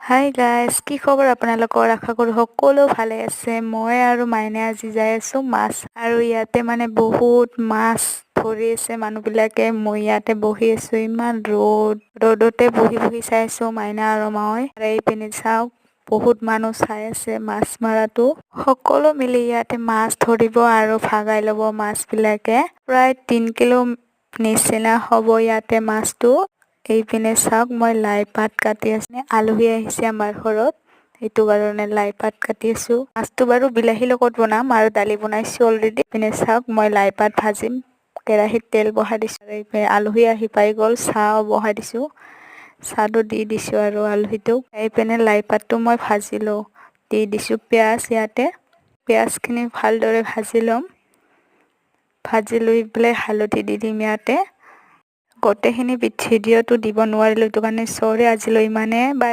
Hi guys, কি খবৰ আপোনালোকৰ? আশা কৰো সকলো ভালে আছে। মই আৰু মাইনে আজি যাই আছো মাছ, আৰু ইয়াতে মানে বহুত মাছ ধৰি আছে মানুহবিলাকে। মই ইয়াতে বহি আছো, ইমান ৰ'দতে বহি বহি চাই আছো মাইনা আৰু মই। আৰু এইপিনে চাওক, বহুত মানুহ চাই আছে মাছ মাৰাটো। সকলো মিলি ইয়াতে মাছ ধৰিব আৰু ভাগাই লব মাছ বিলাকে। প্ৰায় 3 কিলো নিচিনা হ'ব ইয়াতে মাছটো। এইপিনে চাওক, মই লাই পাত কাটি আছো। আলহী আহিছে আমাৰ ঘৰত, সেইটো কাৰণে লাই পাত কাটি আছো। মাছটো বাৰু বিলাহীৰ লগত বনাম আৰু দালি বনাইছো অলৰেডি। পিনে চাওক, মই লাই পাত ভাজিম। কেৰাহীত তেল বহাই দিছো। এইপিনে আলহী আহি পাই গ'ল, চাহ বহাই দিছো। চাহটো দি দিছো আৰু আলহীটোক। এইপিনে লাই পাতটো মই ভাজি লওঁ। দি দিছো পিঁয়াজ ইয়াতে। পিঁয়াজখিনি ভালদৰে ভাজি ল'ম। ভাজি লৈ পেলাই হালধি দি দিম ইয়াতে। গোটেইখিনি ভিডিঅ'টো দিব নোৱাৰিলোঁ, সেইটো কাৰণে চৰি আজিলৈ ইমানে। Bye bye.